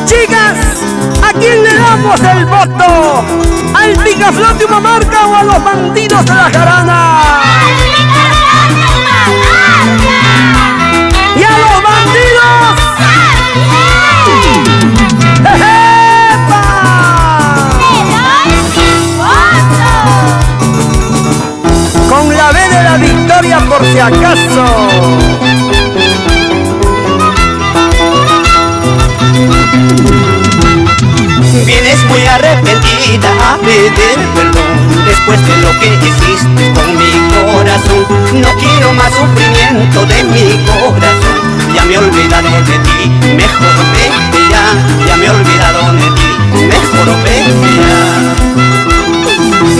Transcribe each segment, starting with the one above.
Chicas, ¿a quién le damos el voto? ¿Al Picaflor de Humamarca o a los bandidos de la jarana? ¡Y a los bandidos! ¡Epa! Con la B de la victoria por si acaso. Vienes muy arrepentida a pedir perdón después de lo que hiciste con mi corazón. No quiero más sufrimiento de mi corazón. Ya me he olvidado de ti, mejor vete ya. Ya me he olvidado de ti, mejor vete ya.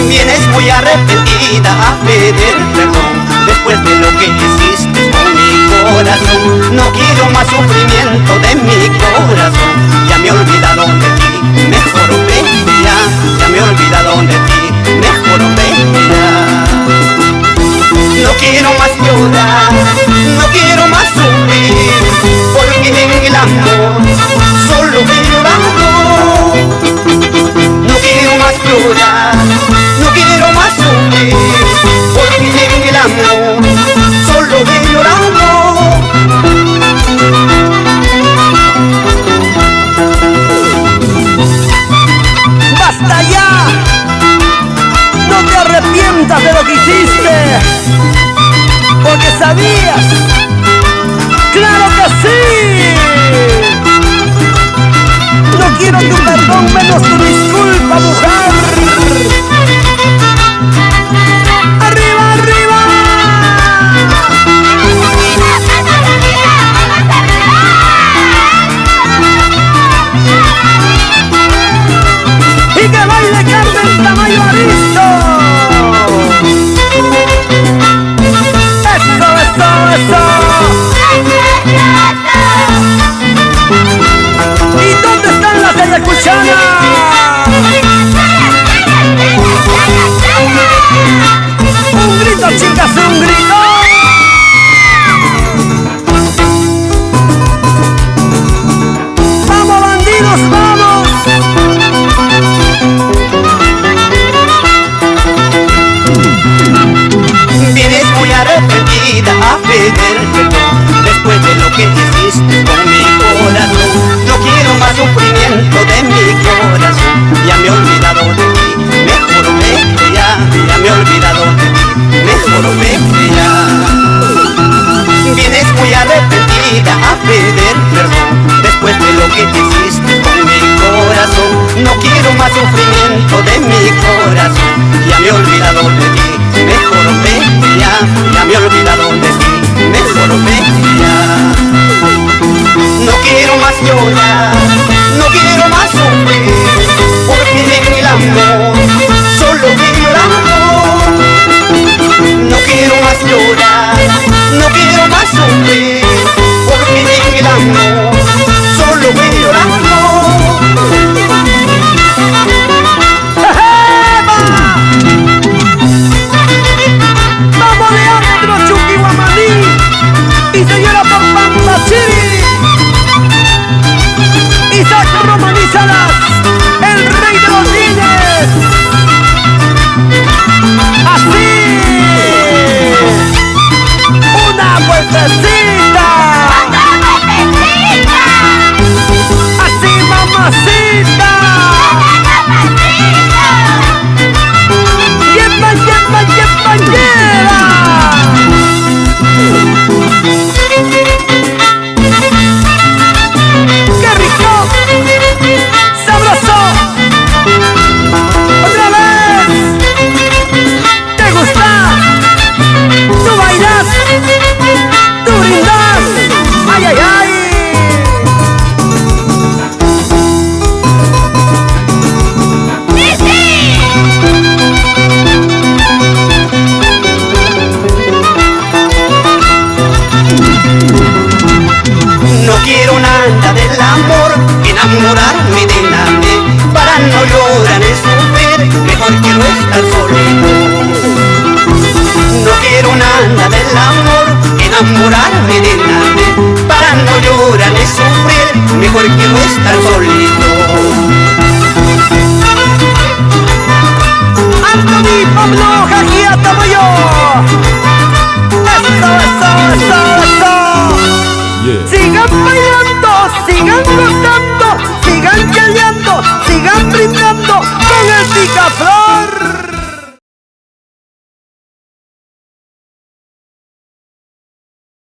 Vienes muy arrepentida a pedir perdón después de lo que hiciste con mi corazón. No quiero más sufrimiento de mi corazón. Ya me he olvidado de ti, mejor vete ya. Ya me he olvidado de ti, mejor vete ya. No quiero más llorar, no quiero más sufrir, porque en el amor solo he llorado. No quiero más llorar, no quiero más sufrir, porque en el amor solo he llorado. ¡Basta ya! No te arrepientas de lo que hiciste, porque sabías. ¡Claro que sí! No quiero tu perdón menos tu disculpa, mujer. ¡Arriba, arriba! ¡Y que baile Carmen Tamayo Aristo! ¡Eso, eso, eso! ¿Y dónde están las de Ayacuchana? ¡Un grito, chicas, un grito! ¡Vamos, bandidos, vamos! Vienes muy arrepentida a pedir perdón después de lo que hiciste con mi corazón. No quiero más sufrimiento de mi corazón. Ya me he olvidado de ti, mejor vete ya. Ya me he olvidado de ti, mejor vete ya. Vienes muy arrepentida a pedir perdón después de lo que hiciste con mi corazón. No quiero más sufrimiento de mi corazón. Ya me he olvidado de ti, mejor vete ya. Ya me he olvidado de ti, mejor vete ya. No quiero más llorar, no quiero más sufrir, porque en el amor solo he llorado. No quiero más llorar, no quiero más sufrir, porque en el amor solo he llorado. ¡Vamos de otro Chuquiguamaní! ¡Y señora por Pampa City! ¡Isaac Romanízalas, el rey de los niños! ¡Así! ¡Una vueltecita! ¡Así, mamacita! ¡Yepa, yepa, yepa, lleva! ¡Qué rico! ¡Sabroso! ¡Otra vez! ¿Te gusta? ¿Tú bailas? ¿Tú brindas? ¡Ay, ay, ay! No quiero nada del amor, enamorarme de nadie, para no llorar y sufrir, mejor quiero estar solito. No quiero nada del amor, enamorarme de nadie, para no llorar y sufrir, mejor que no estar solito. Anthony Pablo Jajía Tamayo. Eso. Yeah. Sigan bailando, sigan gozando, sigan peleando, sigan brindando.